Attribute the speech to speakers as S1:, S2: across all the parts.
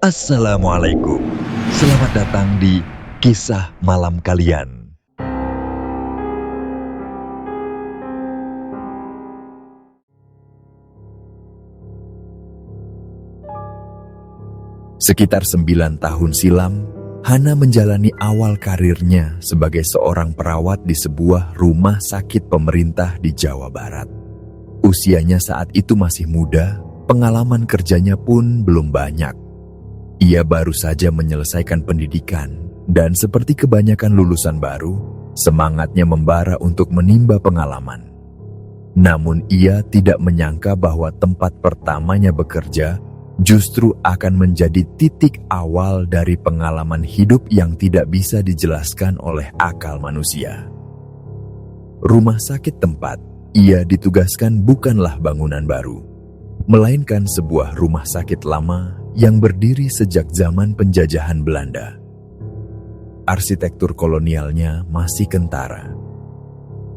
S1: Assalamualaikum. Selamat datang di Kisah Malam Kalian. Sekitar 9 tahun silam, Hana menjalani awal karirnya sebagai seorang perawat di sebuah rumah sakit pemerintah di Jawa Barat. Usianya saat itu masih muda, pengalaman kerjanya pun belum banyak. Ia baru saja menyelesaikan pendidikan dan seperti kebanyakan lulusan baru, semangatnya membara untuk menimba pengalaman. Namun ia tidak menyangka bahwa tempat pertamanya bekerja justru akan menjadi titik awal dari pengalaman hidup yang tidak bisa dijelaskan oleh akal manusia. Rumah sakit tempat ia ditugaskan bukanlah bangunan baru, melainkan sebuah rumah sakit lama yang berdiri sejak zaman penjajahan Belanda. Arsitektur kolonialnya masih kentara.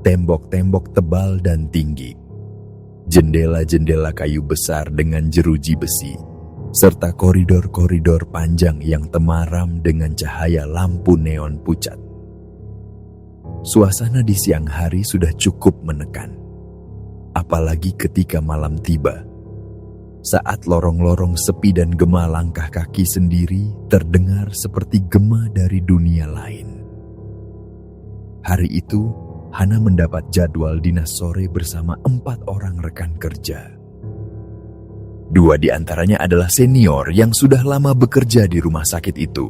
S1: Tembok-tembok tebal dan tinggi. Jendela-jendela kayu besar dengan jeruji besi, serta koridor-koridor panjang yang temaram dengan cahaya lampu neon pucat. Suasana di siang hari sudah cukup menekan. Apalagi ketika malam tiba, saat lorong-lorong sepi dan gema langkah kaki sendiri terdengar seperti gema dari dunia lain. Hari itu, Hana mendapat jadwal dinas sore bersama 4 orang rekan kerja. 2 di antaranya adalah senior yang sudah lama bekerja di rumah sakit itu.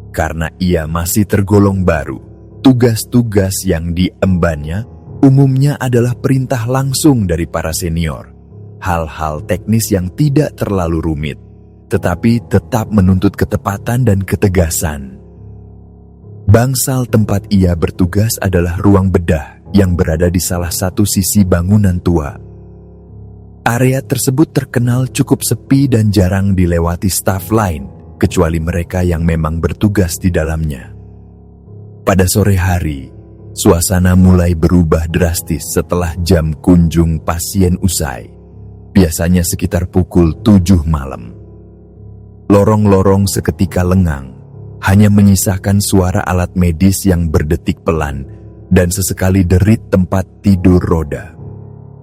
S1: Karena ia masih tergolong baru, tugas-tugas yang diembannya umumnya adalah perintah langsung dari para senior. Hal-hal teknis yang tidak terlalu rumit, tetapi tetap menuntut ketepatan dan ketegasan. Bangsal tempat ia bertugas adalah ruang bedah yang berada di salah satu sisi bangunan tua. Area tersebut terkenal cukup sepi dan jarang dilewati staf lain, kecuali mereka yang memang bertugas di dalamnya. Pada sore hari, suasana mulai berubah drastis setelah jam kunjung pasien usai. Biasanya sekitar pukul 7 malam. Lorong-lorong seketika lengang, hanya menyisakan suara alat medis yang berdetik pelan dan sesekali derit tempat tidur roda.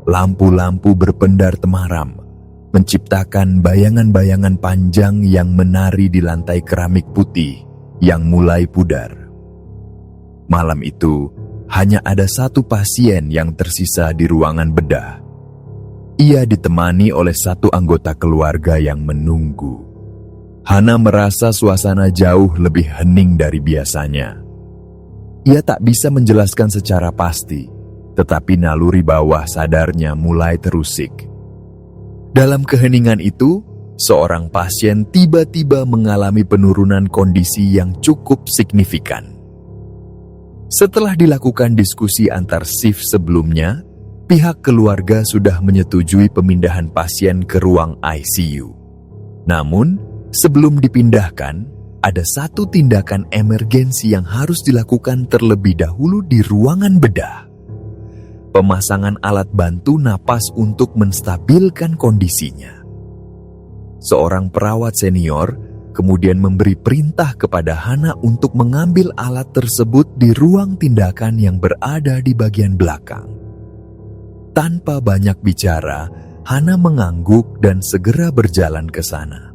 S1: Lampu-lampu berpendar temaram, menciptakan bayangan-bayangan panjang yang menari di lantai keramik putih yang mulai pudar. Malam itu, hanya ada 1 pasien yang tersisa di ruangan bedah. Ia ditemani oleh 1 anggota keluarga yang menunggu. Hana merasa suasana jauh lebih hening dari biasanya. Ia tak bisa menjelaskan secara pasti, tetapi naluri bawah sadarnya mulai terusik. Dalam keheningan itu, seorang pasien tiba-tiba mengalami penurunan kondisi yang cukup signifikan. Setelah dilakukan diskusi antar shift sebelumnya, pihak keluarga sudah menyetujui pemindahan pasien ke ruang ICU. Namun, sebelum dipindahkan, ada 1 tindakan emergensi yang harus dilakukan terlebih dahulu di ruangan bedah. Pemasangan alat bantu napas untuk menstabilkan kondisinya. Seorang perawat senior kemudian memberi perintah kepada Hana untuk mengambil alat tersebut di ruang tindakan yang berada di bagian belakang. Tanpa banyak bicara, Hana mengangguk dan segera berjalan ke sana.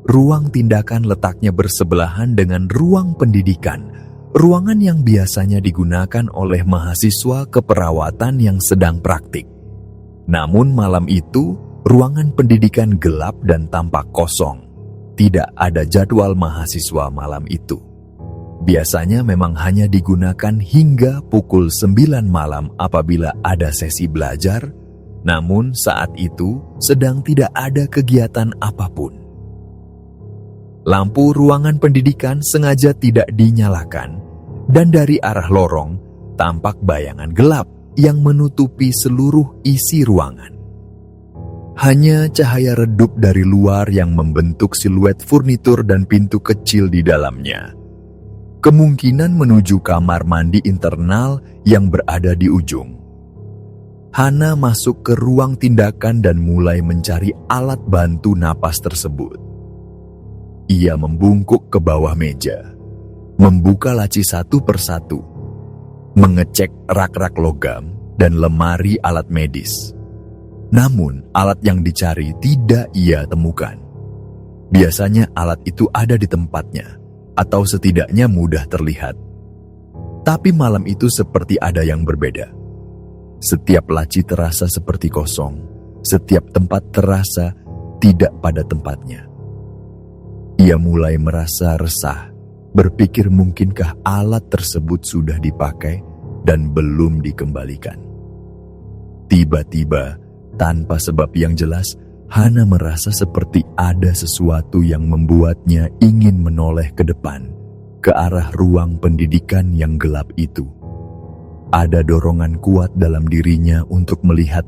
S1: Ruang tindakan letaknya bersebelahan dengan ruang pendidikan, ruangan yang biasanya digunakan oleh mahasiswa keperawatan yang sedang praktik. Namun malam itu, ruangan pendidikan gelap dan tampak kosong. Tidak ada jadwal mahasiswa malam itu. Biasanya memang hanya digunakan hingga pukul 9 malam apabila ada sesi belajar, namun saat itu sedang tidak ada kegiatan apapun. Lampu ruangan pendidikan sengaja tidak dinyalakan, dan dari arah lorong tampak bayangan gelap yang menutupi seluruh isi ruangan. Hanya cahaya redup dari luar yang membentuk siluet furnitur dan pintu kecil di dalamnya. Kemungkinan menuju kamar mandi internal yang berada di ujung. Hana masuk ke ruang tindakan dan mulai mencari alat bantu napas tersebut. Ia membungkuk ke bawah meja, membuka laci satu persatu, mengecek rak-rak logam dan lemari alat medis. Namun, alat yang dicari tidak ia temukan. Biasanya alat itu ada di tempatnya, atau setidaknya mudah terlihat. Tapi malam itu seperti ada yang berbeda. Setiap laci terasa seperti kosong, setiap tempat terasa tidak pada tempatnya. Ia mulai merasa resah, berpikir mungkinkah alat tersebut sudah dipakai dan belum dikembalikan. Tiba-tiba, tanpa sebab yang jelas, Hana merasa seperti ada sesuatu yang membuatnya ingin menoleh ke depan, ke arah ruang pendidikan yang gelap itu. Ada dorongan kuat dalam dirinya untuk melihat,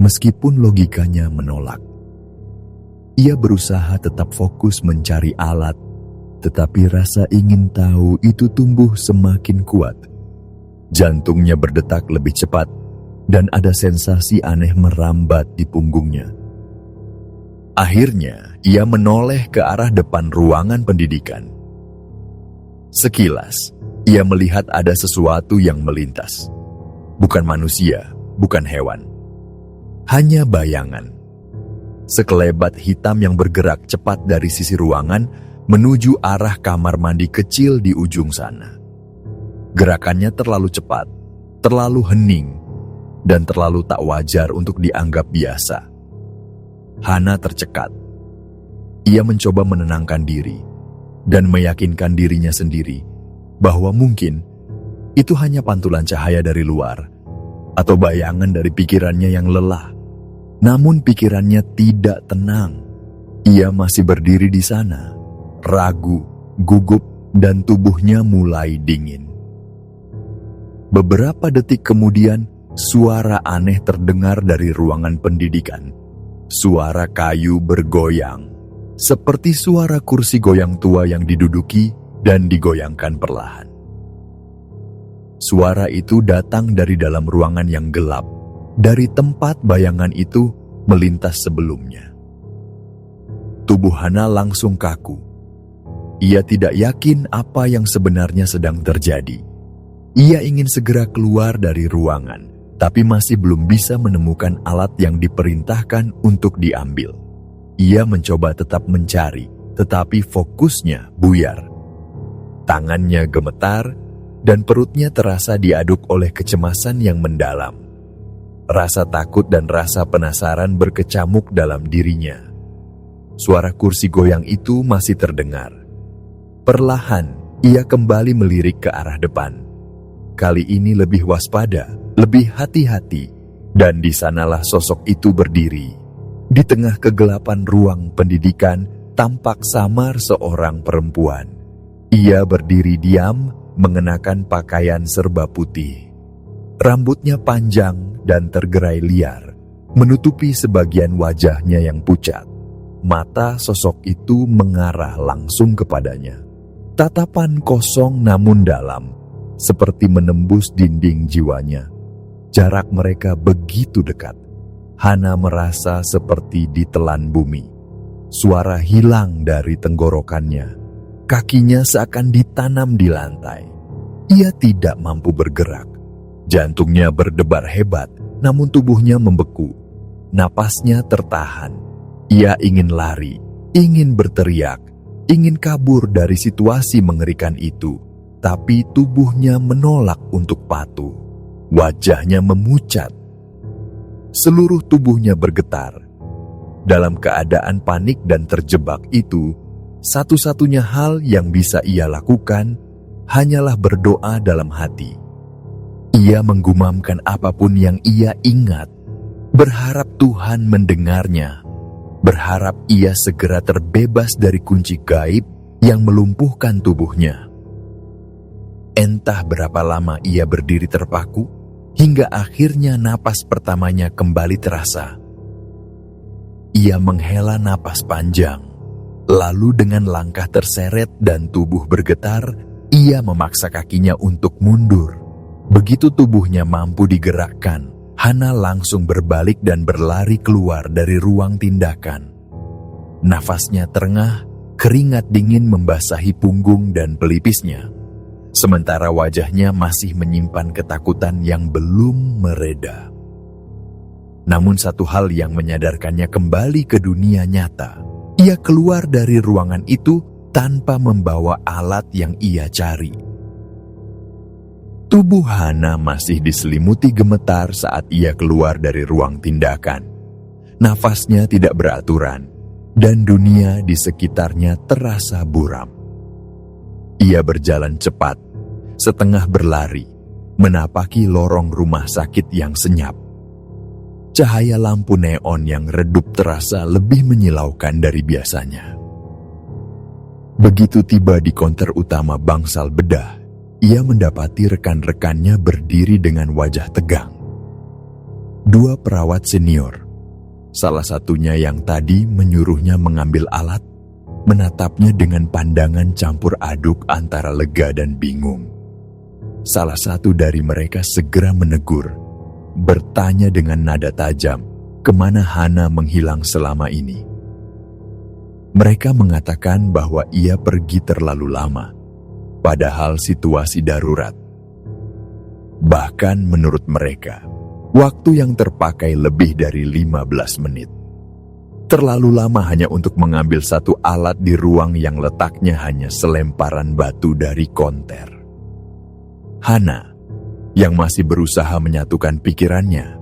S1: meskipun logikanya menolak. Ia berusaha tetap fokus mencari alat, tetapi rasa ingin tahu itu tumbuh semakin kuat. Jantungnya berdetak lebih cepat, dan ada sensasi aneh merambat di punggungnya. Akhirnya, ia menoleh ke arah depan ruangan pendidikan. Sekilas, ia melihat ada sesuatu yang melintas. Bukan manusia, bukan hewan. Hanya bayangan. Sekelebat hitam yang bergerak cepat dari sisi ruangan menuju arah kamar mandi kecil di ujung sana. Gerakannya terlalu cepat, terlalu hening, dan terlalu tak wajar untuk dianggap biasa. Hana tercekat. Ia mencoba menenangkan diri dan meyakinkan dirinya sendiri bahwa mungkin itu hanya pantulan cahaya dari luar atau bayangan dari pikirannya yang lelah. Namun pikirannya tidak tenang. Ia masih berdiri di sana, ragu, gugup, dan tubuhnya mulai dingin. Beberapa detik kemudian, suara aneh terdengar dari ruangan pendidikan. Suara kayu bergoyang, seperti suara kursi goyang tua yang diduduki dan digoyangkan perlahan. Suara itu datang dari dalam ruangan yang gelap, dari tempat bayangan itu melintas sebelumnya. Tubuh Hana langsung kaku. Ia tidak yakin apa yang sebenarnya sedang terjadi. Ia ingin segera keluar dari ruangan, tapi masih belum bisa menemukan alat yang diperintahkan untuk diambil. Ia mencoba tetap mencari, tetapi fokusnya buyar. Tangannya gemetar, dan perutnya terasa diaduk oleh kecemasan yang mendalam. Rasa takut dan rasa penasaran berkecamuk dalam dirinya. Suara kursi goyang itu masih terdengar. Perlahan, ia kembali melirik ke arah depan. Kali ini lebih waspada, lebih hati-hati, dan di sanalah sosok itu berdiri. Di tengah kegelapan ruang pendidikan, tampak samar seorang perempuan. Ia berdiri diam, mengenakan pakaian serba putih. Rambutnya panjang dan tergerai liar, menutupi sebagian wajahnya yang pucat. Mata sosok itu mengarah langsung kepadanya. Tatapan kosong namun dalam, seperti menembus dinding jiwanya. Jarak mereka begitu dekat. Hana merasa seperti ditelan bumi. Suara hilang dari tenggorokannya. Kakinya seakan ditanam di lantai. Ia tidak mampu bergerak. Jantungnya berdebar hebat, namun tubuhnya membeku. Napasnya tertahan. Ia ingin lari, ingin berteriak, ingin kabur dari situasi mengerikan itu. Tapi tubuhnya menolak untuk patuh. Wajahnya memucat. Seluruh tubuhnya bergetar. Dalam keadaan panik dan terjebak itu, satu-satunya hal yang bisa ia lakukan hanyalah berdoa dalam hati. Ia menggumamkan apapun yang ia ingat, berharap Tuhan mendengarnya, berharap ia segera terbebas dari kunci gaib yang melumpuhkan tubuhnya. Entah berapa lama ia berdiri terpaku, hingga akhirnya napas pertamanya kembali terasa. Ia menghela napas panjang, lalu dengan langkah terseret dan tubuh bergetar, ia memaksa kakinya untuk mundur. Begitu tubuhnya mampu digerakkan, Hana langsung berbalik dan berlari keluar dari ruang tindakan. Nafasnya terengah, Keringat dingin membasahi punggung dan pelipisnya, sementara wajahnya masih menyimpan ketakutan yang belum mereda. Namun satu hal yang menyadarkannya kembali ke dunia nyata. Ia keluar dari ruangan itu tanpa membawa alat yang ia cari. Tubuh Hana masih diselimuti gemetar saat ia keluar dari ruang tindakan. Nafasnya tidak beraturan, dan dunia di sekitarnya terasa buram. Ia berjalan cepat, setengah berlari, menapaki lorong rumah sakit yang senyap. Cahaya lampu neon yang redup terasa lebih menyilaukan dari biasanya. Begitu tiba di konter utama bangsal bedah, ia mendapati rekan-rekannya berdiri dengan wajah tegang. Dua perawat senior, salah satunya yang tadi menyuruhnya mengambil alat, menatapnya dengan pandangan campur aduk antara lega dan bingung. Salah satu dari mereka segera menegur, bertanya dengan nada tajam, kemana Hana menghilang selama ini. Mereka mengatakan bahwa ia pergi terlalu lama, padahal situasi darurat. Bahkan menurut mereka, waktu yang terpakai lebih dari 15 menit. Terlalu lama hanya untuk mengambil satu alat di ruang yang letaknya hanya selemparan batu dari konter. Hana, yang masih berusaha menyatukan pikirannya,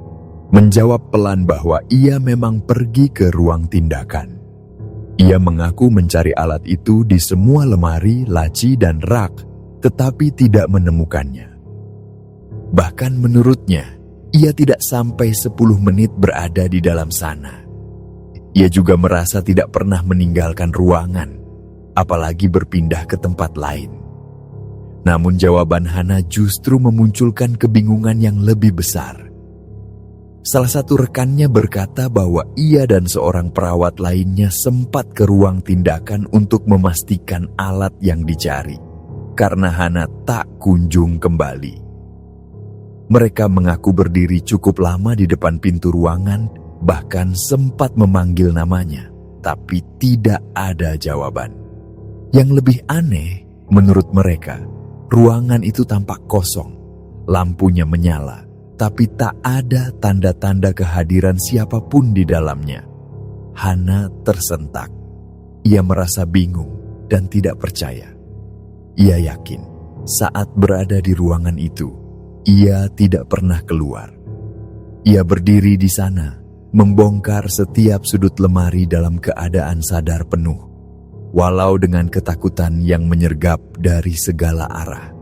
S1: menjawab pelan bahwa ia memang pergi ke ruang tindakan. Ia mengaku mencari alat itu di semua lemari, laci, dan rak, tetapi tidak menemukannya. Bahkan menurutnya, ia tidak sampai 10 menit berada di dalam sana. Ia juga merasa tidak pernah meninggalkan ruangan, apalagi berpindah ke tempat lain. Namun jawaban Hana justru memunculkan kebingungan yang lebih besar. Salah satu rekannya berkata bahwa ia dan seorang perawat lainnya sempat ke ruang tindakan untuk memastikan alat yang dicari, karena Hana tak kunjung kembali. Mereka mengaku berdiri cukup lama di depan pintu ruangan, bahkan sempat memanggil namanya, tapi tidak ada jawaban. Yang lebih aneh, menurut mereka, ruangan itu tampak kosong, lampunya menyala, tapi tak ada tanda-tanda kehadiran siapapun di dalamnya. Hana tersentak. Ia merasa bingung dan tidak percaya. Ia yakin saat berada di ruangan itu, ia tidak pernah keluar. Ia berdiri di sana, membongkar setiap sudut lemari dalam keadaan sadar penuh, walau dengan ketakutan yang menyergap dari segala arah.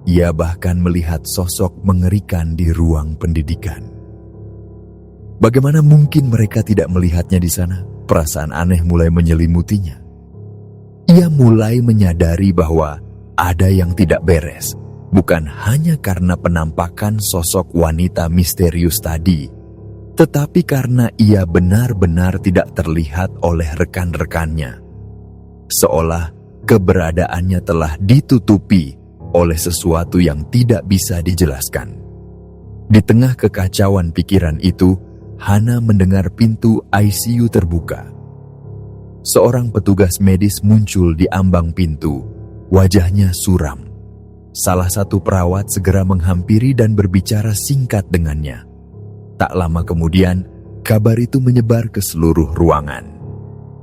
S1: Ia bahkan melihat sosok mengerikan di ruang pendidikan. Bagaimana mungkin mereka tidak melihatnya di sana? Perasaan aneh mulai menyelimutinya. Ia mulai menyadari bahwa ada yang tidak beres, bukan hanya karena penampakan sosok wanita misterius tadi, tetapi karena ia benar-benar tidak terlihat oleh rekan-rekannya. Seolah keberadaannya telah ditutupi oleh sesuatu yang tidak bisa dijelaskan. Di tengah kekacauan pikiran itu, Hana mendengar pintu ICU terbuka. Seorang petugas medis muncul di ambang pintu, wajahnya suram. Salah satu perawat segera menghampiri dan berbicara singkat dengannya. Tak lama kemudian, kabar itu menyebar ke seluruh ruangan.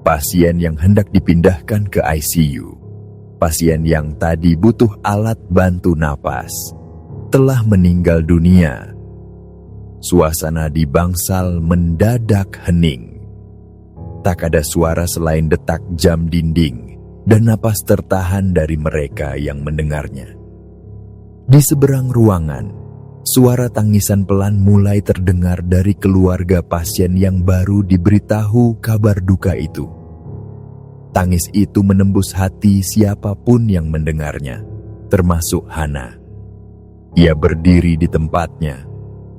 S1: Pasien yang hendak dipindahkan ke ICU, pasien yang tadi butuh alat bantu napas, telah meninggal dunia. Suasana di bangsal mendadak hening. Tak ada suara selain detak jam dinding dan napas tertahan dari mereka yang mendengarnya. Di seberang ruangan, suara tangisan pelan mulai terdengar dari keluarga pasien yang baru diberitahu kabar duka itu. Tangis itu menembus hati siapapun yang mendengarnya, termasuk Hana. Ia berdiri di tempatnya.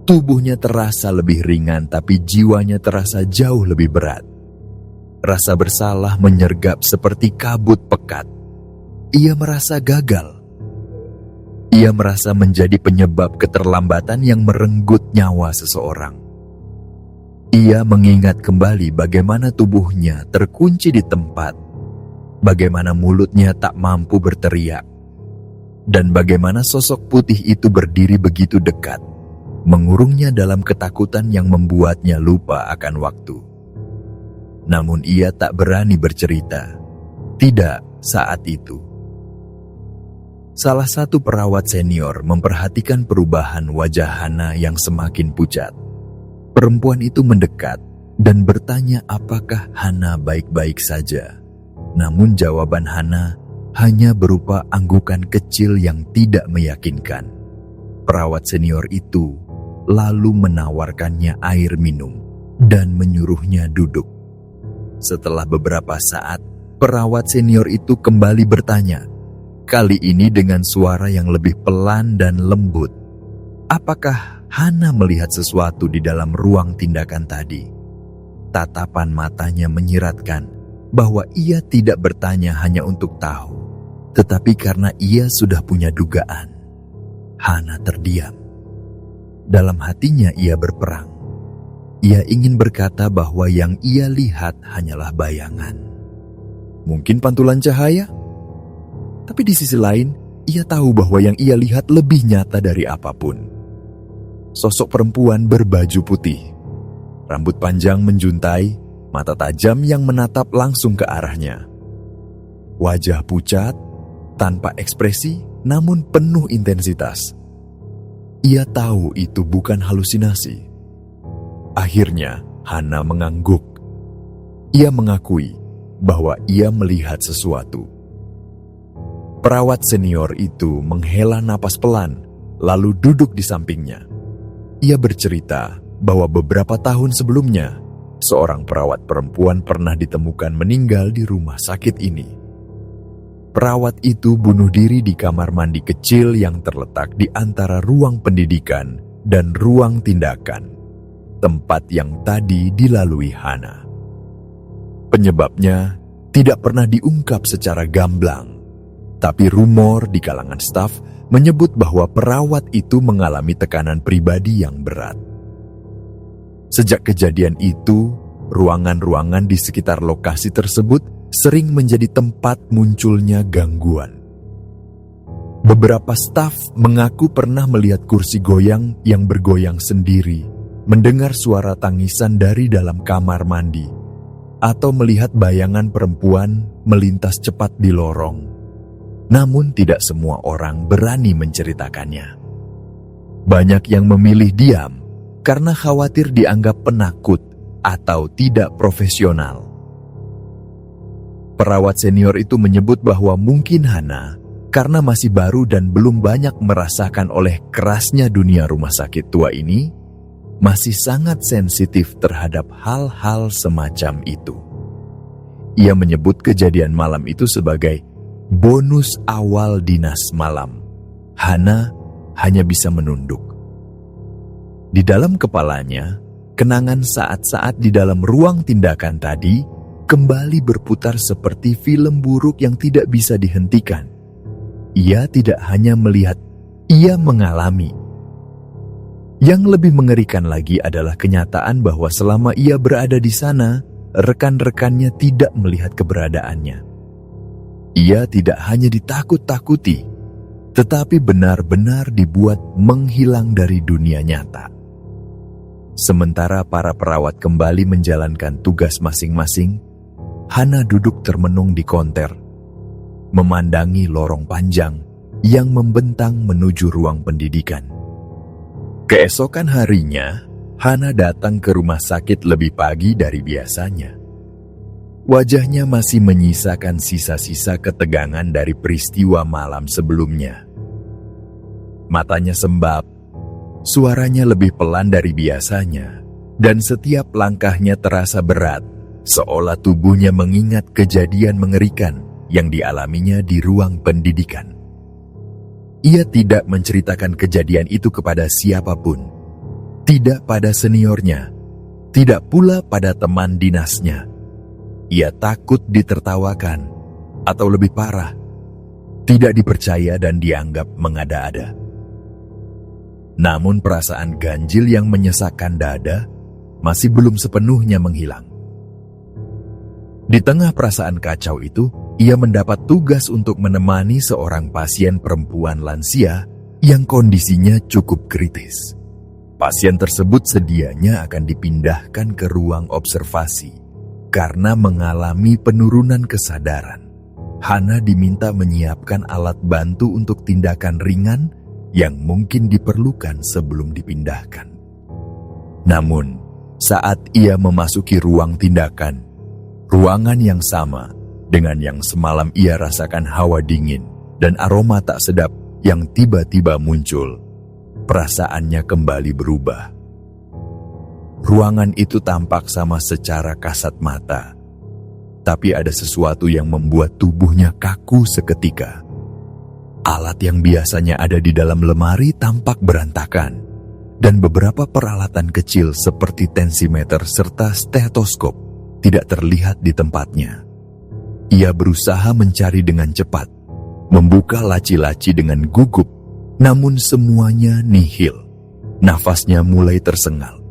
S1: Tubuhnya terasa lebih ringan, tapi jiwanya terasa jauh lebih berat. Rasa bersalah menyergap seperti kabut pekat. Ia merasa gagal. Ia merasa menjadi penyebab keterlambatan yang merenggut nyawa seseorang. Ia mengingat kembali bagaimana tubuhnya terkunci di tempat, bagaimana mulutnya tak mampu berteriak, dan bagaimana sosok putih itu berdiri begitu dekat, mengurungnya dalam ketakutan yang membuatnya lupa akan waktu. Namun ia tak berani bercerita, tidak saat itu. Salah satu perawat senior memperhatikan perubahan wajah Hana yang semakin pucat. Perempuan itu mendekat dan bertanya apakah Hana baik-baik saja. Namun jawaban Hana hanya berupa anggukan kecil yang tidak meyakinkan. Perawat senior itu lalu menawarkannya air minum dan menyuruhnya duduk. Setelah beberapa saat, perawat senior itu kembali bertanya, kali ini dengan suara yang lebih pelan dan lembut. Apakah Hana melihat sesuatu di dalam ruang tindakan tadi? Tatapan matanya menyiratkan bahwa ia tidak bertanya hanya untuk tahu, tetapi karena ia sudah punya dugaan. Hana terdiam. Dalam hatinya ia berperang. Ia ingin berkata bahwa yang ia lihat hanyalah bayangan. Mungkin pantulan cahaya? Tapi di sisi lain, ia tahu bahwa yang ia lihat lebih nyata dari apapun. Sosok perempuan berbaju putih. Rambut panjang menjuntai, mata tajam yang menatap langsung ke arahnya. Wajah pucat, tanpa ekspresi, namun penuh intensitas. Ia tahu itu bukan halusinasi. Akhirnya, Hana mengangguk. Ia mengakui bahwa ia melihat sesuatu. Perawat senior itu menghela napas pelan, lalu duduk di sampingnya. Ia bercerita bahwa beberapa tahun sebelumnya, seorang perawat perempuan pernah ditemukan meninggal di rumah sakit ini. Perawat itu bunuh diri di kamar mandi kecil yang terletak di antara ruang pendidikan dan ruang tindakan, tempat yang tadi dilalui Hana. Penyebabnya tidak pernah diungkap secara gamblang, tapi rumor di kalangan staf menyebut bahwa perawat itu mengalami tekanan pribadi yang berat. Sejak kejadian itu, ruangan-ruangan di sekitar lokasi tersebut sering menjadi tempat munculnya gangguan. Beberapa staf mengaku pernah melihat kursi goyang yang bergoyang sendiri, mendengar suara tangisan dari dalam kamar mandi, atau melihat bayangan perempuan melintas cepat di lorong. Namun tidak semua orang berani menceritakannya. Banyak yang memilih diam karena khawatir dianggap penakut atau tidak profesional. Perawat senior itu menyebut bahwa mungkin Hana, karena masih baru dan belum banyak merasakan oleh kerasnya dunia rumah sakit tua ini, masih sangat sensitif terhadap hal-hal semacam itu. Ia menyebut kejadian malam itu sebagai bonus awal dinas malam. Hana hanya bisa menunduk. Di dalam kepalanya, kenangan saat-saat di dalam ruang tindakan tadi kembali berputar seperti film buruk yang tidak bisa dihentikan. Ia tidak hanya melihat, ia mengalami. Yang lebih mengerikan lagi adalah kenyataan bahwa selama ia berada di sana, rekan-rekannya tidak melihat keberadaannya. Ia tidak hanya ditakut-takuti, tetapi benar-benar dibuat menghilang dari dunia nyata. Sementara para perawat kembali menjalankan tugas masing-masing, Hana duduk termenung di konter, memandangi lorong panjang yang membentang menuju ruang pendidikan. Keesokan harinya, Hana datang ke rumah sakit lebih pagi dari biasanya. Wajahnya masih menyisakan sisa-sisa ketegangan dari peristiwa malam sebelumnya. Matanya sembab, suaranya lebih pelan dari biasanya, dan setiap langkahnya terasa berat, seolah tubuhnya mengingat kejadian mengerikan yang dialaminya di ruang pendidikan. Ia tidak menceritakan kejadian itu kepada siapapun, tidak pada seniornya, tidak pula pada teman dinasnya. Ia takut ditertawakan, atau lebih parah, tidak dipercaya dan dianggap mengada-ada. Namun perasaan ganjil yang menyesakkan dada masih belum sepenuhnya menghilang. Di tengah perasaan kacau itu, ia mendapat tugas untuk menemani seorang pasien perempuan lansia yang kondisinya cukup kritis. Pasien tersebut sedianya akan dipindahkan ke ruang observasi karena mengalami penurunan kesadaran. Hana diminta menyiapkan alat bantu untuk tindakan ringan yang mungkin diperlukan sebelum dipindahkan. Namun, saat ia memasuki ruang tindakan, ruangan yang sama dengan yang semalam ia rasakan hawa dingin dan aroma tak sedap yang tiba-tiba muncul, perasaannya kembali berubah. Ruangan itu tampak sama secara kasat mata, tapi ada sesuatu yang membuat tubuhnya kaku seketika. Alat yang biasanya ada di dalam lemari tampak berantakan, dan beberapa peralatan kecil seperti tensimeter serta stetoskop tidak terlihat di tempatnya. Ia berusaha mencari dengan cepat, membuka laci-laci dengan gugup, namun semuanya nihil. Nafasnya mulai tersengal.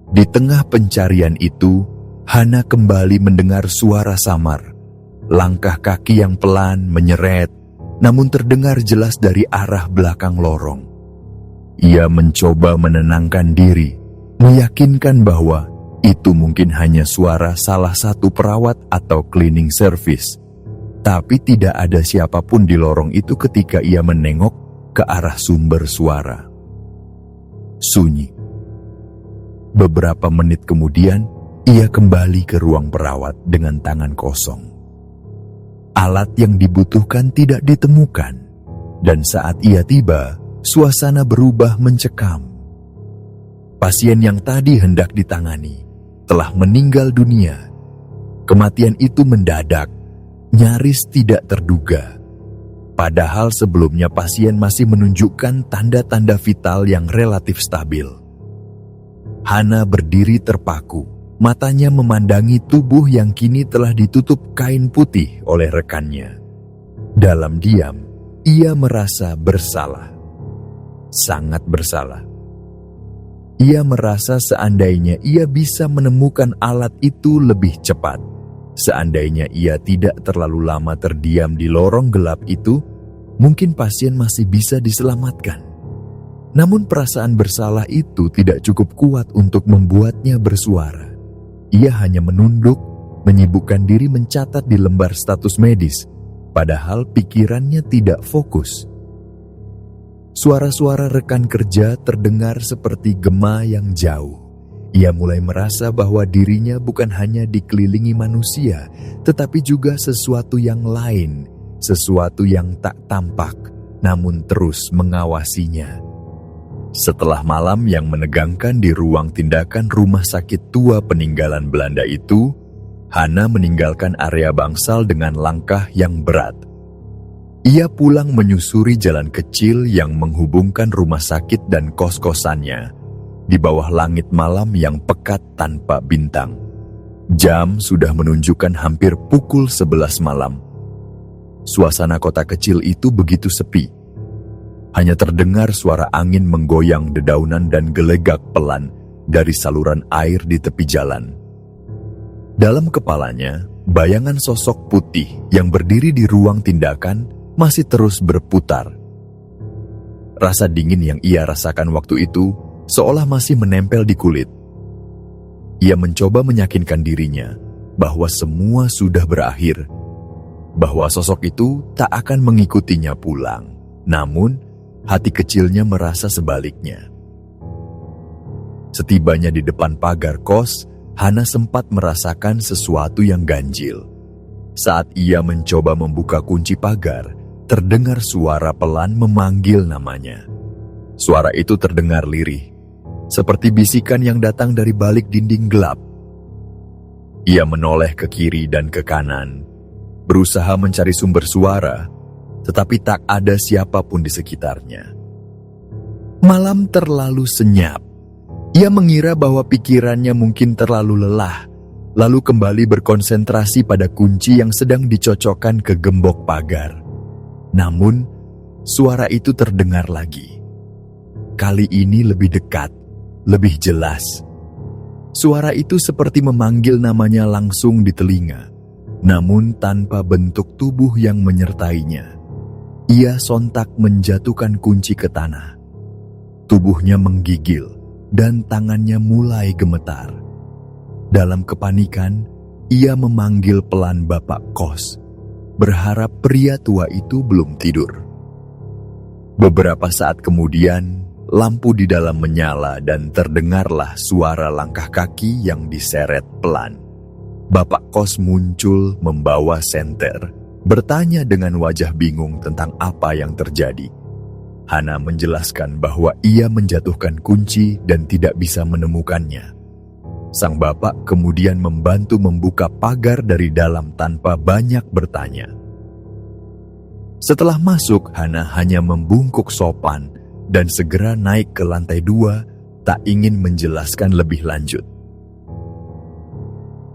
S1: Di tengah pencarian itu, Hana kembali mendengar suara samar. Langkah kaki yang pelan menyeret, namun terdengar jelas dari arah belakang lorong. Ia mencoba menenangkan diri, meyakinkan bahwa itu mungkin hanya suara salah satu perawat atau cleaning service. Tapi tidak ada siapapun di lorong itu ketika ia menengok ke arah sumber suara. Sunyi. Beberapa menit kemudian, ia kembali ke ruang perawat dengan tangan kosong. Alat yang dibutuhkan tidak ditemukan, dan saat ia tiba, suasana berubah mencekam. Pasien yang tadi hendak ditangani telah meninggal dunia. Kematian itu mendadak, nyaris tidak terduga. Padahal sebelumnya pasien masih menunjukkan tanda-tanda vital yang relatif stabil. Hana berdiri terpaku, matanya memandangi tubuh yang kini telah ditutup kain putih oleh rekannya. Dalam diam, ia merasa bersalah. Sangat bersalah. Ia merasa seandainya ia bisa menemukan alat itu lebih cepat, seandainya ia tidak terlalu lama terdiam di lorong gelap itu, mungkin pasien masih bisa diselamatkan. Namun perasaan bersalah itu tidak cukup kuat untuk membuatnya bersuara. Ia hanya menunduk, menyibukkan diri mencatat di lembar status medis, padahal pikirannya tidak fokus. Suara-suara rekan kerja terdengar seperti gema yang jauh. Ia mulai merasa bahwa dirinya bukan hanya dikelilingi manusia, tetapi juga sesuatu yang lain, sesuatu yang tak tampak, namun terus mengawasinya. Setelah malam yang menegangkan di ruang tindakan rumah sakit tua peninggalan Belanda itu, Hana meninggalkan area bangsal dengan langkah yang berat. Ia pulang menyusuri jalan kecil yang menghubungkan rumah sakit dan kos-kosannya, di bawah langit malam yang pekat tanpa bintang. Jam sudah menunjukkan hampir pukul 11 malam. Suasana kota kecil itu begitu sepi. Hanya terdengar suara angin menggoyang dedaunan dan gelegak pelan dari saluran air di tepi jalan. Dalam kepalanya, bayangan sosok putih yang berdiri di ruang tindakan masih terus berputar. Rasa dingin yang ia rasakan waktu itu seolah masih menempel di kulit. Ia mencoba meyakinkan dirinya bahwa semua sudah berakhir, bahwa sosok itu tak akan mengikutinya pulang. Namun, hati kecilnya merasa sebaliknya. Setibanya di depan pagar kos, Hana sempat merasakan sesuatu yang ganjil. Saat ia mencoba membuka kunci pagar, terdengar suara pelan memanggil namanya. Suara itu terdengar lirih, seperti bisikan yang datang dari balik dinding gelap. Ia menoleh ke kiri dan ke kanan, berusaha mencari sumber suara, tetapi tak ada siapapun di sekitarnya. Malam terlalu senyap. Ia mengira bahwa pikirannya mungkin terlalu lelah, lalu kembali berkonsentrasi pada kunci yang sedang dicocokkan ke gembok pagar. Namun, suara itu terdengar lagi. Kali ini lebih dekat, lebih jelas. Suara itu seperti memanggil namanya langsung di telinga. namun tanpa bentuk tubuh yang menyertainya. Ia sontak menjatuhkan kunci ke tanah. Tubuhnya menggigil dan tangannya mulai gemetar. Dalam kepanikan, ia memanggil pelan bapak kos, berharap pria tua itu belum tidur. Beberapa saat kemudian, lampu di dalam menyala dan terdengarlah suara langkah kaki yang diseret pelan. Bapak kos muncul membawa senter, bertanya dengan wajah bingung tentang apa yang terjadi. Hana menjelaskan bahwa ia menjatuhkan kunci dan tidak bisa menemukannya. Sang bapak kemudian membantu membuka pagar dari dalam tanpa banyak bertanya. Setelah masuk, Hana hanya membungkuk sopan dan segera naik ke lantai 2, tak ingin menjelaskan lebih lanjut.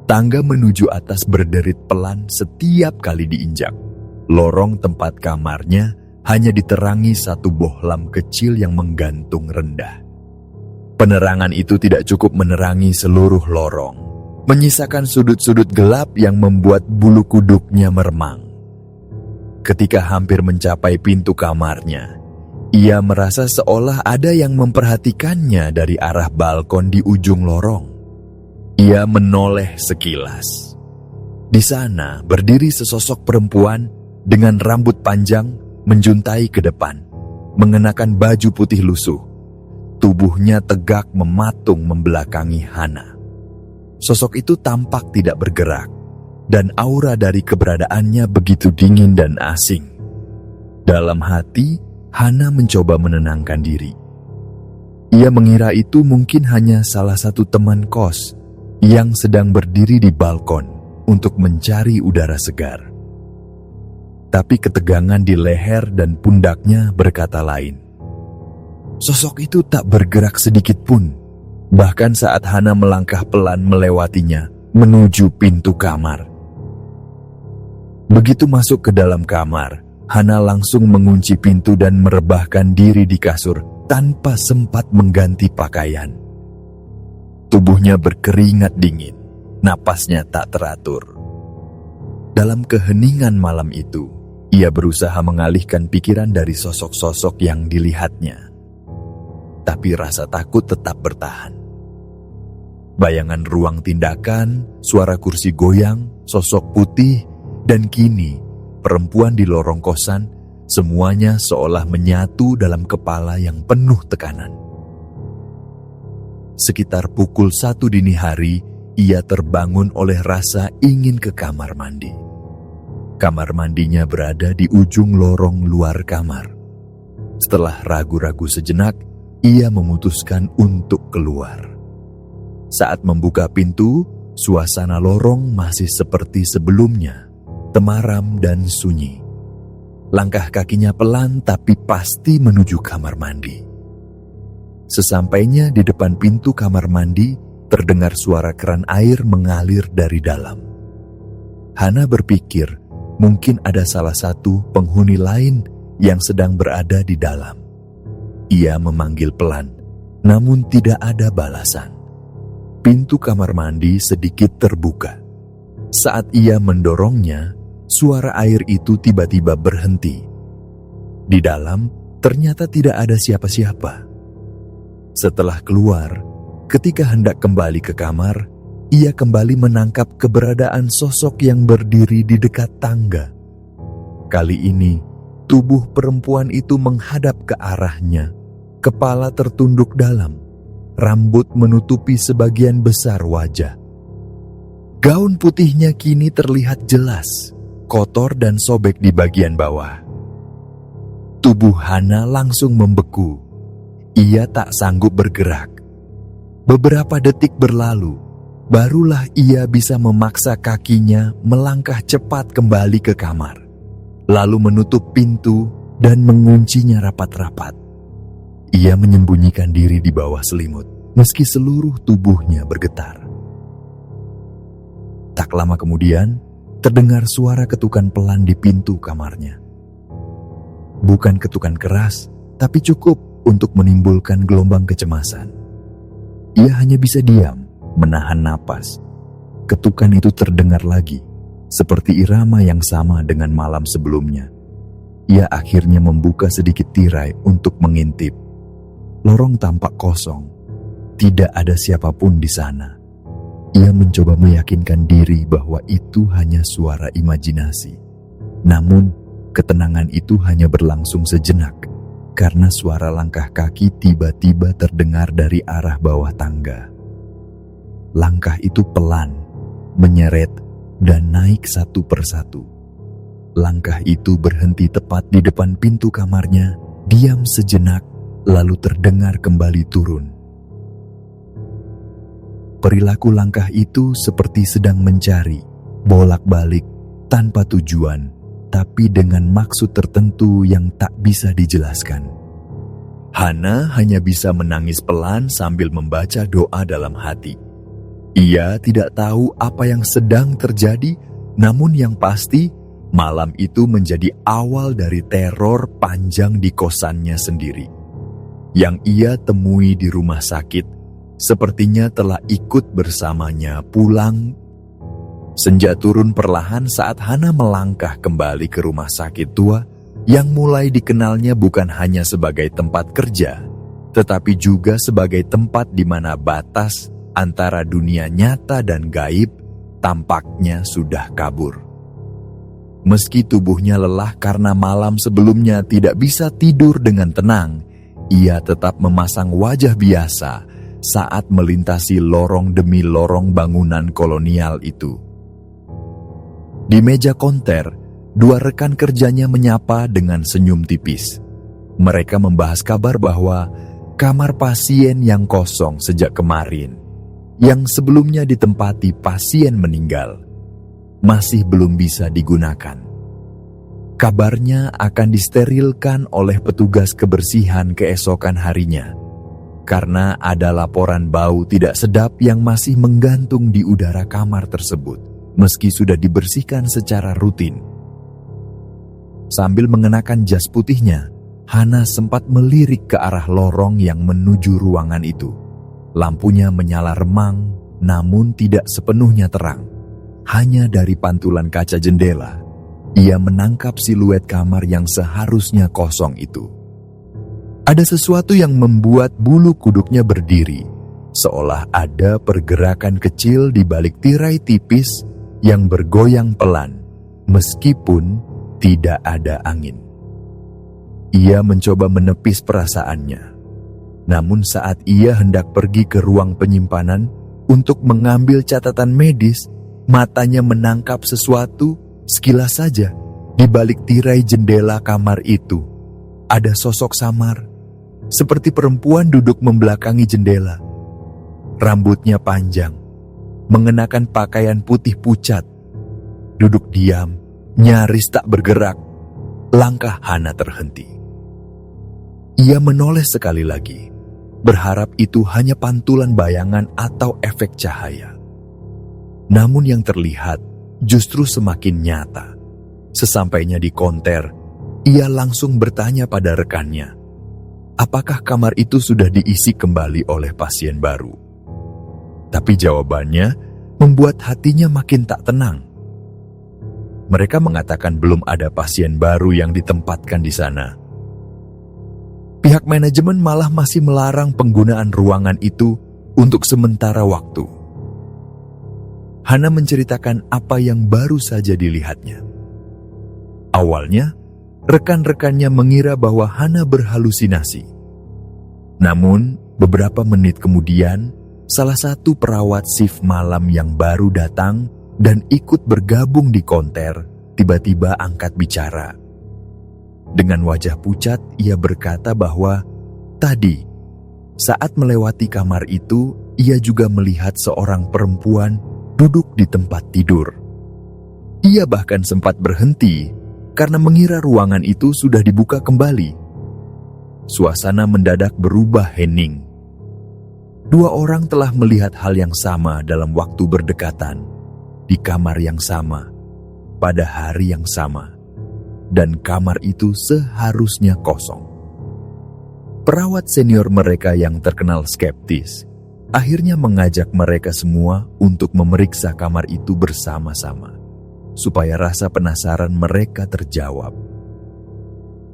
S1: Tangga menuju atas berderit pelan setiap kali diinjak. Lorong tempat kamarnya hanya diterangi satu bohlam kecil yang menggantung rendah. Penerangan itu tidak cukup menerangi seluruh lorong, menyisakan sudut-sudut gelap yang membuat bulu kuduknya meremang. Ketika hampir mencapai pintu kamarnya, ia merasa seolah ada yang memperhatikannya dari arah balkon di ujung lorong. Ia menoleh sekilas. Di sana berdiri sesosok perempuan dengan rambut panjang menjuntai ke depan, mengenakan baju putih lusuh. Tubuhnya tegak mematung membelakangi Hana. Sosok itu tampak tidak bergerak, dan aura dari keberadaannya begitu dingin dan asing. Dalam hati, Hana mencoba menenangkan diri. Ia mengira itu mungkin hanya salah satu teman kos yang sedang berdiri di balkon untuk mencari udara segar. Tapi ketegangan di leher dan pundaknya berkata lain. Sosok itu tak bergerak sedikit pun, bahkan saat Hana melangkah pelan melewatinya menuju pintu kamar. Begitu masuk ke dalam kamar, Hana langsung mengunci pintu dan merebahkan diri di kasur tanpa sempat mengganti pakaian. Tubuhnya berkeringat dingin, napasnya tak teratur. Dalam keheningan malam itu, ia berusaha mengalihkan pikiran dari sosok-sosok yang dilihatnya. Tapi rasa takut tetap bertahan. Bayangan ruang tindakan, suara kursi goyang, sosok putih, dan kini perempuan di lorong kosan, semuanya seolah menyatu dalam kepala yang penuh tekanan. Sekitar pukul 1 dini hari, ia terbangun oleh rasa ingin ke kamar mandi. Kamar mandinya berada di ujung lorong luar kamar. Setelah ragu-ragu sejenak, ia memutuskan untuk keluar. Saat membuka pintu, suasana lorong masih seperti sebelumnya, temaram dan sunyi. Langkah kakinya pelan tapi pasti menuju kamar mandi. Sesampainya di depan pintu kamar mandi, terdengar suara keran air mengalir dari dalam. Hana berpikir mungkin ada salah satu penghuni lain yang sedang berada di dalam. Ia memanggil pelan, namun tidak ada balasan. Pintu kamar mandi sedikit terbuka. Saat ia mendorongnya, suara air itu tiba-tiba berhenti. Di dalam ternyata tidak ada siapa-siapa. Setelah keluar, ketika hendak kembali ke kamar, ia kembali menangkap keberadaan sosok yang berdiri di dekat tangga. Kali ini, tubuh perempuan itu menghadap ke arahnya. Kepala tertunduk dalam, rambut menutupi sebagian besar wajah. Gaun putihnya kini terlihat jelas, kotor dan sobek di bagian bawah. Tubuh Hana langsung membeku. Ia tak sanggup bergerak. Beberapa detik berlalu, barulah ia bisa memaksa kakinya melangkah cepat kembali ke kamar, lalu menutup pintu dan menguncinya rapat-rapat. Ia menyembunyikan diri di bawah selimut, meski seluruh tubuhnya bergetar. Tak lama kemudian, terdengar suara ketukan pelan di pintu kamarnya. Bukan ketukan keras, tapi cukup untuk menimbulkan gelombang kecemasan. Ia hanya bisa diam, menahan napas. Ketukan itu terdengar lagi, Seperti irama yang sama dengan malam sebelumnya, ia akhirnya membuka sedikit tirai untuk mengintip. Lorong tampak kosong, tidak ada siapapun di sana. Ia mencoba meyakinkan diri bahwa itu hanya suara imajinasi. Namun, ketenangan itu hanya berlangsung sejenak, karena suara langkah kaki tiba-tiba terdengar dari arah bawah tangga. Langkah itu pelan, menyeret, dan naik satu persatu. Langkah itu berhenti tepat di depan pintu kamarnya, diam sejenak, lalu terdengar kembali turun. Perilaku langkah itu seperti sedang mencari, bolak-balik, tanpa tujuan, tapi dengan maksud tertentu yang tak bisa dijelaskan. Hana hanya bisa menangis pelan sambil membaca doa dalam hati. Ia tidak tahu apa yang sedang terjadi, namun yang pasti, malam itu menjadi awal dari teror panjang di kosannya sendiri. Yang ia temui di rumah sakit, sepertinya telah ikut bersamanya pulang. Senja turun perlahan saat Hana melangkah kembali ke rumah sakit tua, yang mulai dikenalnya bukan hanya sebagai tempat kerja, tetapi juga sebagai tempat di mana batas antara dunia nyata dan gaib tampaknya sudah kabur. Meski tubuhnya lelah karena malam sebelumnya tidak bisa tidur dengan tenang, ia tetap memasang wajah biasa saat melintasi lorong demi lorong bangunan kolonial itu. Di meja konter, dua rekan kerjanya menyapa dengan senyum tipis. Mereka membahas kabar bahwa kamar pasien yang kosong sejak kemarin, yang sebelumnya ditempati pasien meninggal, masih belum bisa digunakan. Kabarnya akan disterilkan oleh petugas kebersihan keesokan harinya, karena ada laporan bau tidak sedap yang masih menggantung di udara kamar tersebut, meski sudah dibersihkan secara rutin. Sambil mengenakan jas putihnya, Hana sempat melirik ke arah lorong yang menuju ruangan itu. Lampunya menyala remang, namun tidak sepenuhnya terang. Hanya dari pantulan kaca jendela, ia menangkap siluet kamar yang seharusnya kosong itu. Ada sesuatu yang membuat bulu kuduknya berdiri, seolah ada pergerakan kecil di balik tirai tipis yang bergoyang pelan, meskipun tidak ada angin. Ia mencoba menepis perasaannya. Namun saat ia hendak pergi ke ruang penyimpanan untuk mengambil catatan medis, matanya menangkap sesuatu sekilas saja di balik tirai jendela kamar itu. Ada sosok samar, seperti perempuan duduk membelakangi jendela. Rambutnya panjang, mengenakan pakaian putih pucat. Duduk diam, nyaris tak bergerak. Langkah Hana terhenti. Ia menoleh sekali lagi, berharap itu hanya pantulan bayangan atau efek cahaya. Namun yang terlihat justru semakin nyata. Sesampainya di konter, ia langsung bertanya pada rekannya, apakah kamar itu sudah diisi kembali oleh pasien baru? Tapi jawabannya membuat hatinya makin tak tenang. Mereka mengatakan belum ada pasien baru yang ditempatkan di sana. Pihak manajemen malah masih melarang penggunaan ruangan itu untuk sementara waktu. Hana menceritakan apa yang baru saja dilihatnya. Awalnya, rekan-rekannya mengira bahwa Hana berhalusinasi. Namun, beberapa menit kemudian, salah satu perawat shift malam yang baru datang dan ikut bergabung di konter, tiba-tiba angkat bicara. Dengan wajah pucat, ia berkata bahwa tadi, saat melewati kamar itu, ia juga melihat seorang perempuan duduk di tempat tidur. Ia bahkan sempat berhenti karena mengira ruangan itu sudah dibuka kembali. Suasana mendadak berubah hening. Dua orang telah melihat hal yang sama dalam waktu berdekatan, di kamar yang sama, pada hari yang sama. Dan kamar itu seharusnya kosong. Perawat senior mereka yang terkenal skeptis akhirnya mengajak mereka semua untuk memeriksa kamar itu bersama-sama. supaya rasa penasaran mereka terjawab.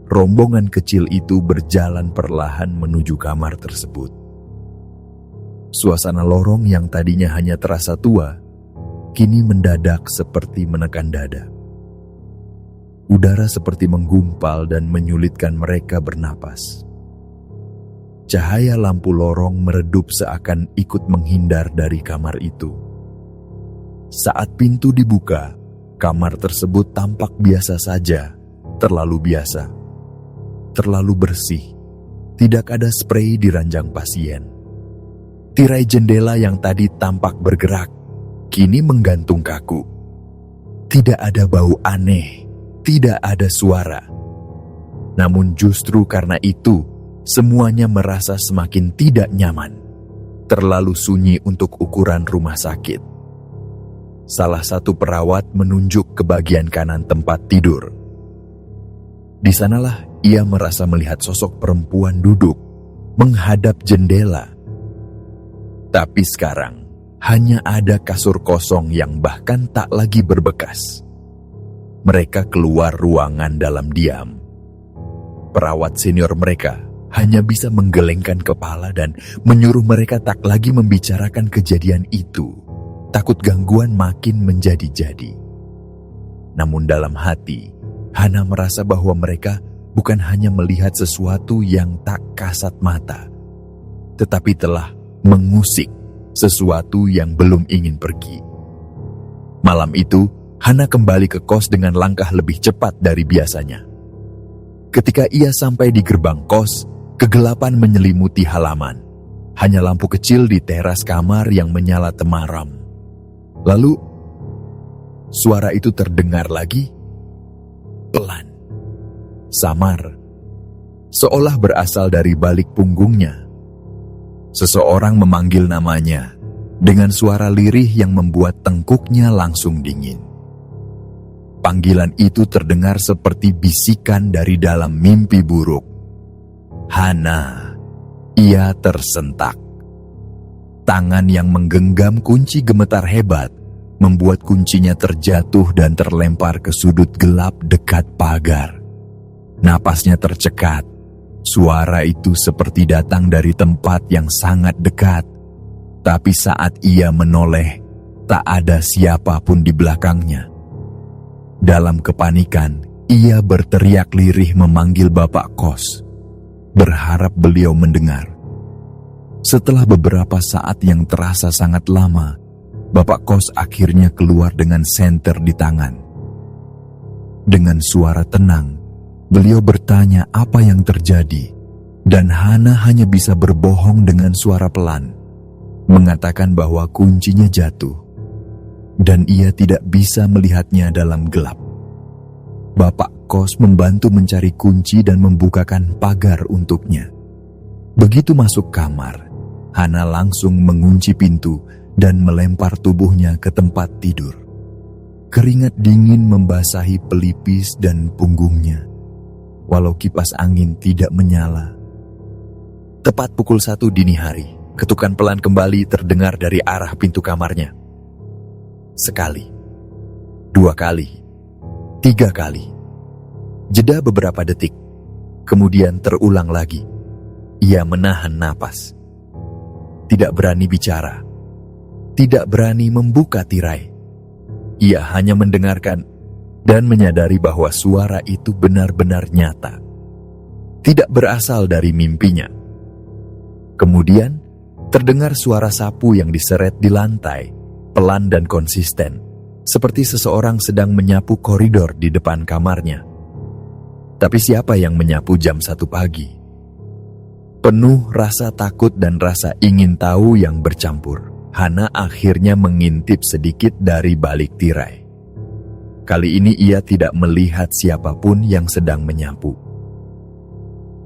S1: Rombongan kecil itu berjalan perlahan menuju kamar tersebut. Suasana lorong yang tadinya hanya terasa tua, kini mendadak seperti menekan dada. Udara seperti menggumpal dan menyulitkan mereka bernapas. Cahaya lampu lorong meredup seakan ikut menghindar dari kamar itu. Saat pintu dibuka, kamar tersebut tampak biasa saja, terlalu biasa. Terlalu bersih, tidak ada sprei di ranjang pasien. Tirai jendela yang tadi tampak bergerak, kini menggantung kaku. Tidak ada bau aneh, tidak ada suara. Namun justru karena itu, semuanya merasa semakin tidak nyaman. Terlalu sunyi untuk ukuran rumah sakit. Salah satu perawat menunjuk ke bagian kanan tempat tidur. Di sanalah ia merasa melihat sosok perempuan duduk menghadap jendela. Tapi sekarang hanya ada kasur kosong yang bahkan tak lagi berbekas. Mereka keluar ruangan dalam diam. Perawat senior mereka hanya bisa menggelengkan kepala dan menyuruh mereka tak lagi membicarakan kejadian itu. Takut gangguan makin menjadi-jadi. Namun dalam hati, Hana merasa bahwa mereka bukan hanya melihat sesuatu yang tak kasat mata, tetapi telah mengusik sesuatu yang belum ingin pergi. Malam itu, Hana kembali ke kos dengan langkah lebih cepat dari biasanya. Ketika ia sampai di gerbang kos, kegelapan menyelimuti halaman. Hanya lampu kecil di teras kamar yang menyala temaram. Lalu, suara itu terdengar lagi, pelan, samar, seolah berasal dari balik punggungnya. Seseorang memanggil namanya dengan suara lirih yang membuat tengkuknya langsung dingin. Panggilan itu terdengar seperti bisikan dari dalam mimpi buruk. Hana, ia tersentak. Tangan yang menggenggam kunci gemetar hebat, membuat kuncinya terjatuh dan terlempar ke sudut gelap dekat pagar. Napasnya tercekat. Suara itu seperti datang dari tempat yang sangat dekat. Tapi saat ia menoleh, tak ada siapapun di belakangnya. Dalam kepanikan, ia berteriak lirih memanggil bapak kos, berharap beliau mendengar. Setelah beberapa saat yang terasa sangat lama, bapak kos akhirnya keluar dengan senter di tangan. Dengan suara tenang, beliau bertanya apa yang terjadi, dan Hana hanya bisa berbohong dengan suara pelan, mengatakan bahwa kuncinya jatuh, dan ia tidak bisa melihatnya dalam gelap. Bapak kos membantu mencari kunci dan membukakan pagar untuknya. Begitu masuk kamar, Hana langsung mengunci pintu dan melempar tubuhnya ke tempat tidur. Keringat dingin membasahi pelipis dan punggungnya, walau kipas angin tidak menyala. Tepat pukul 1 dini hari, ketukan pelan kembali terdengar dari arah pintu kamarnya. Sekali, 2 kali, 3 kali. Jeda beberapa detik, kemudian terulang lagi. Ia menahan napas. Tidak berani bicara, tidak berani membuka tirai. Ia hanya mendengarkan dan menyadari bahwa suara itu benar-benar nyata. Tidak berasal dari mimpinya. Kemudian, terdengar suara sapu yang diseret di lantai, pelan dan konsisten, seperti seseorang sedang menyapu koridor di depan kamarnya. Tapi siapa yang menyapu jam 1 pagi? Penuh rasa takut dan rasa ingin tahu yang bercampur, Hana akhirnya mengintip sedikit dari balik tirai. Kali ini ia tidak melihat siapapun yang sedang menyapu.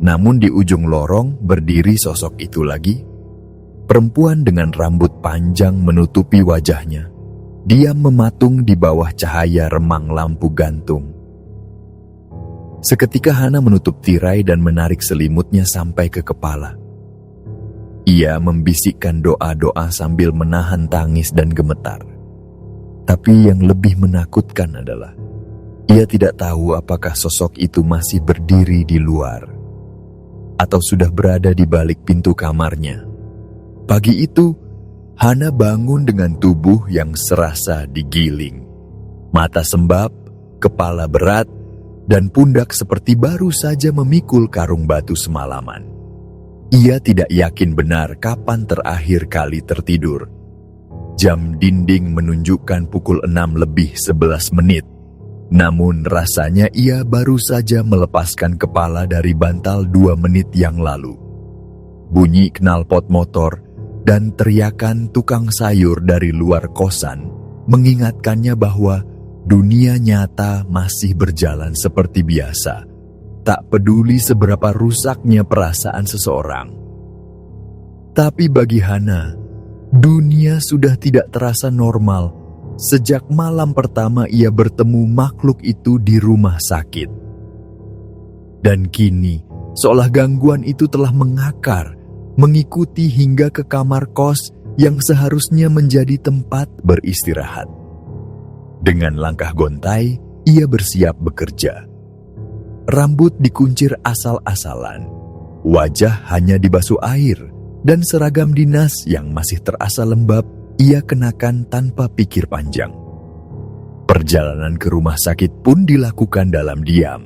S1: Namun di ujung lorong berdiri sosok itu lagi. Perempuan dengan rambut panjang menutupi wajahnya. Dia mematung di bawah cahaya remang lampu gantung. Seketika Hana menutup tirai dan menarik selimutnya sampai ke kepala. Ia membisikkan doa-doa sambil menahan tangis dan gemetar. Tapi yang lebih menakutkan adalah ia tidak tahu apakah sosok itu masih berdiri di luar atau sudah berada di balik pintu kamarnya. Pagi itu, Hana bangun dengan tubuh yang serasa digiling. Mata sembab, kepala berat, dan pundak seperti baru saja memikul karung batu semalaman. Ia tidak yakin benar kapan terakhir kali tertidur. Jam dinding menunjukkan pukul 6:11. Namun rasanya ia baru saja melepaskan kepala dari bantal 2 menit yang lalu. Bunyi knalpot motor dan teriakan tukang sayur dari luar kosan mengingatkannya bahwa dunia nyata masih berjalan seperti biasa, tak peduli seberapa rusaknya perasaan seseorang. Tapi bagi Hana, dunia sudah tidak terasa normal sejak malam pertama ia bertemu makhluk itu di rumah sakit. Dan kini, seolah gangguan itu telah mengakar, mengikuti hingga ke kamar kos yang seharusnya menjadi tempat beristirahat. Dengan langkah gontai, ia bersiap bekerja. Rambut dikuncir asal-asalan, wajah hanya dibasuh air, dan seragam dinas yang masih terasa lembab ia kenakan tanpa pikir panjang. Perjalanan ke rumah sakit pun dilakukan dalam diam.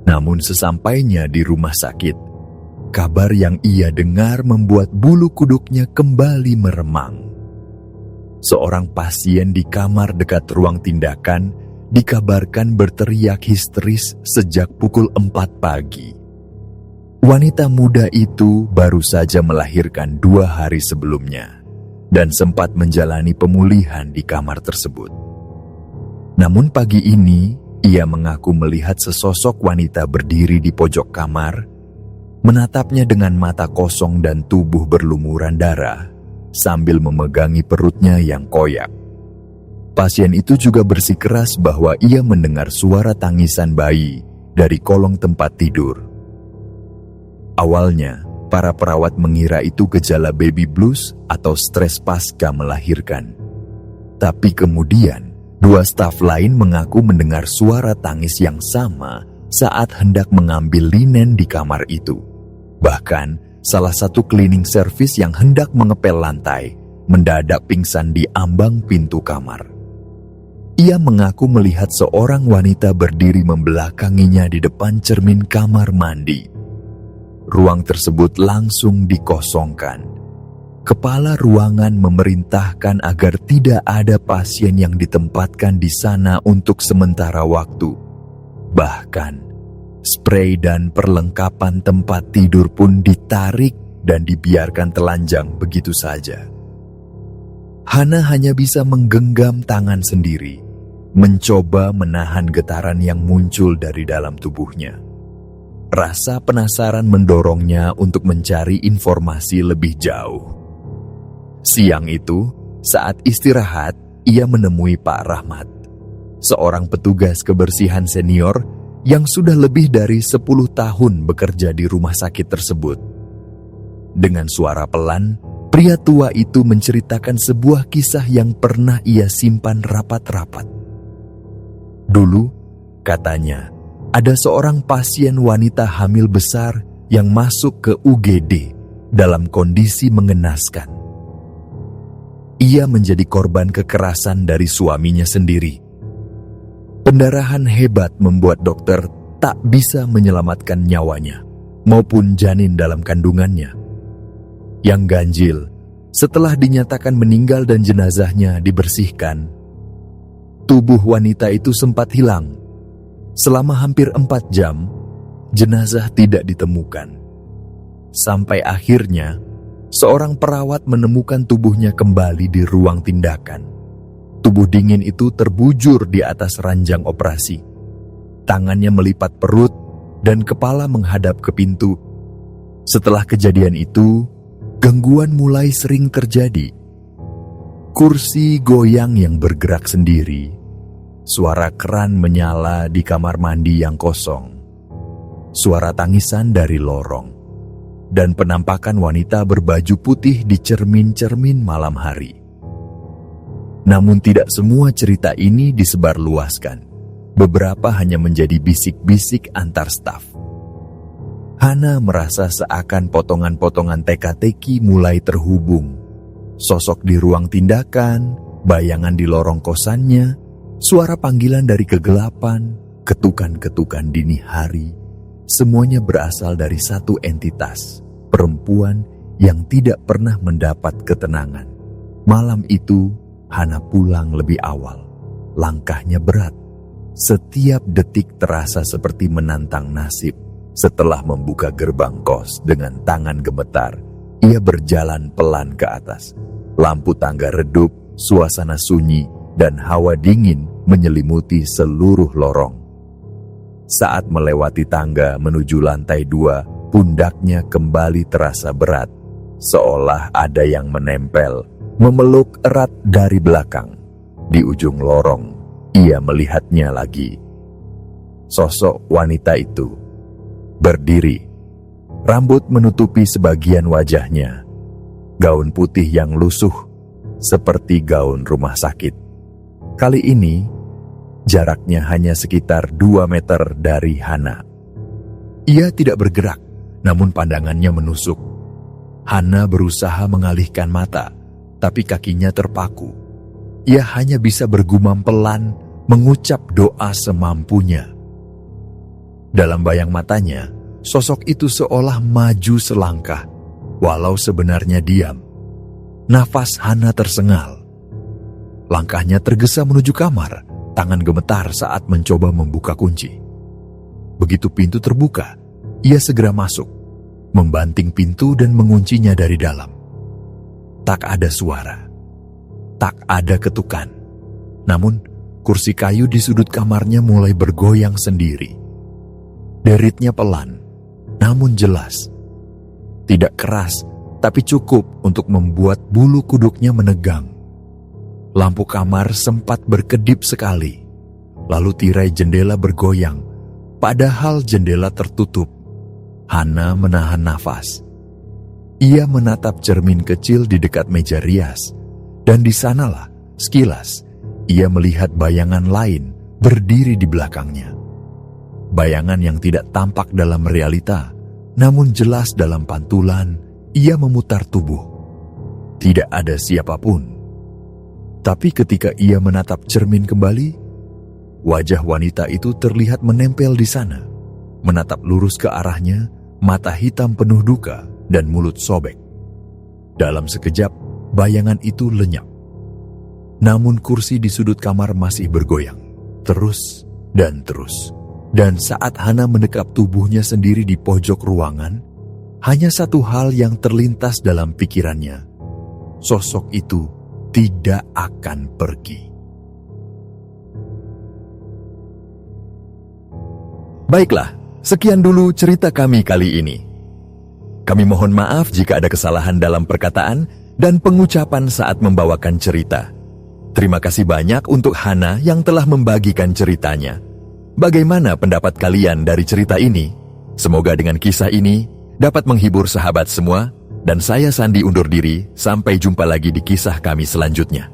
S1: Namun sesampainya di rumah sakit, kabar yang ia dengar membuat bulu kuduknya kembali meremang. Seorang pasien di kamar dekat ruang tindakan dikabarkan berteriak histeris sejak pukul 4 pagi. Wanita muda itu baru saja melahirkan 2 hari sebelumnya dan sempat menjalani pemulihan di kamar tersebut. Namun pagi ini, ia mengaku melihat sesosok wanita berdiri di pojok kamar, menatapnya dengan mata kosong dan tubuh berlumuran darah, sambil memegangi perutnya yang koyak. Pasien itu juga bersikeras bahwa ia mendengar suara tangisan bayi dari kolong tempat tidur. Awalnya, para perawat mengira itu gejala baby blues atau stres pasca melahirkan. Tapi kemudian, 2 staf lain mengaku mendengar suara tangis yang sama saat hendak mengambil linen di kamar itu. Bahkan, salah satu cleaning service yang hendak mengepel lantai mendadak pingsan di ambang pintu kamar. Ia mengaku melihat seorang wanita berdiri membelakanginya di depan cermin kamar mandi. Ruang tersebut langsung dikosongkan. Kepala ruangan memerintahkan agar tidak ada pasien yang ditempatkan di sana untuk sementara waktu. Bahkan, sprei dan perlengkapan tempat tidur pun ditarik dan dibiarkan telanjang begitu saja. Hana hanya bisa menggenggam tangan sendiri, mencoba menahan getaran yang muncul dari dalam tubuhnya. Rasa penasaran mendorongnya untuk mencari informasi lebih jauh. Siang itu, saat istirahat, ia menemui Pak Rahmat, seorang petugas kebersihan senior yang sudah lebih dari 10 tahun bekerja di rumah sakit tersebut. Dengan suara pelan, pria tua itu menceritakan sebuah kisah yang pernah ia simpan rapat-rapat. Dulu, katanya, ada seorang pasien wanita hamil besar yang masuk ke UGD dalam kondisi mengenaskan. Ia menjadi korban kekerasan dari suaminya sendiri. Pendarahan hebat membuat dokter tak bisa menyelamatkan nyawanya maupun janin dalam kandungannya. Yang ganjil, setelah dinyatakan meninggal dan jenazahnya dibersihkan, tubuh wanita itu sempat hilang. Selama hampir 4 jam, jenazah tidak ditemukan. Sampai akhirnya, seorang perawat menemukan tubuhnya kembali di ruang tindakan. Tubuh dingin itu terbujur di atas ranjang operasi. Tangannya melipat perut dan kepala menghadap ke pintu. Setelah kejadian itu, gangguan mulai sering terjadi. Kursi goyang yang bergerak sendiri, suara keran menyala di kamar mandi yang kosong, suara tangisan dari lorong, dan penampakan wanita berbaju putih di cermin-cermin malam hari. Namun tidak semua cerita ini disebarluaskan. Beberapa hanya menjadi bisik-bisik antar staf. Hana merasa seakan potongan-potongan teka-teki mulai terhubung. Sosok di ruang tindakan, bayangan di lorong kosannya, suara panggilan dari kegelapan, ketukan-ketukan dini hari, semuanya berasal dari satu entitas, perempuan yang tidak pernah mendapat ketenangan. Malam itu, Hana pulang lebih awal. Langkahnya berat. Setiap detik terasa seperti menantang nasib. Setelah membuka gerbang kos dengan tangan gemetar, ia berjalan pelan ke atas. Lampu tangga redup, suasana sunyi, dan hawa dingin menyelimuti seluruh lorong. Saat melewati tangga menuju lantai 2, pundaknya kembali terasa berat, seolah ada yang menempel, memeluk erat dari belakang. Di ujung lorong, ia melihatnya lagi. Sosok wanita itu berdiri, rambut menutupi sebagian wajahnya, gaun putih yang lusuh seperti gaun rumah sakit. Kali ini, jaraknya hanya sekitar 2 meter dari Hana. Ia tidak bergerak, namun pandangannya menusuk. Hana berusaha mengalihkan mata, tapi kakinya terpaku. Ia hanya bisa bergumam pelan, mengucap doa semampunya. Dalam bayang matanya, sosok itu seolah maju selangkah, walau sebenarnya diam. Nafas Hana tersengal. Langkahnya tergesa menuju kamar, tangan gemetar saat mencoba membuka kunci. Begitu pintu terbuka, ia segera masuk, membanting pintu dan menguncinya dari dalam. Tak ada suara, tak ada ketukan. Namun, kursi kayu di sudut kamarnya mulai bergoyang sendiri. Deritnya pelan, namun jelas. Tidak keras, tapi cukup untuk membuat bulu kuduknya menegang. Lampu kamar sempat berkedip sekali. Lalu tirai jendela bergoyang, padahal jendela tertutup. Hana menahan nafas. Ia menatap cermin kecil di dekat meja rias, dan di sanalah, sekilas, ia melihat bayangan lain berdiri di belakangnya. Bayangan yang tidak tampak dalam realita, namun jelas dalam pantulan. Ia memutar tubuh. Tidak ada siapapun. Tapi ketika ia menatap cermin kembali, wajah wanita itu terlihat menempel di sana. Menatap lurus ke arahnya, mata hitam penuh duka dan mulut sobek. Dalam sekejap, bayangan itu lenyap. Namun kursi di sudut kamar masih bergoyang, terus dan terus. Dan saat Hana mendekap tubuhnya sendiri di pojok ruangan, hanya satu hal yang terlintas dalam pikirannya. Sosok itu tidak akan pergi. Baiklah, sekian dulu cerita kami kali ini. Kami mohon maaf jika ada kesalahan dalam perkataan dan pengucapan saat membawakan cerita. Terima kasih banyak untuk Hana yang telah membagikan ceritanya. Bagaimana pendapat kalian dari cerita ini? Semoga dengan kisah ini dapat menghibur sahabat semua, dan saya Sandi undur diri, sampai jumpa lagi di kisah kami selanjutnya.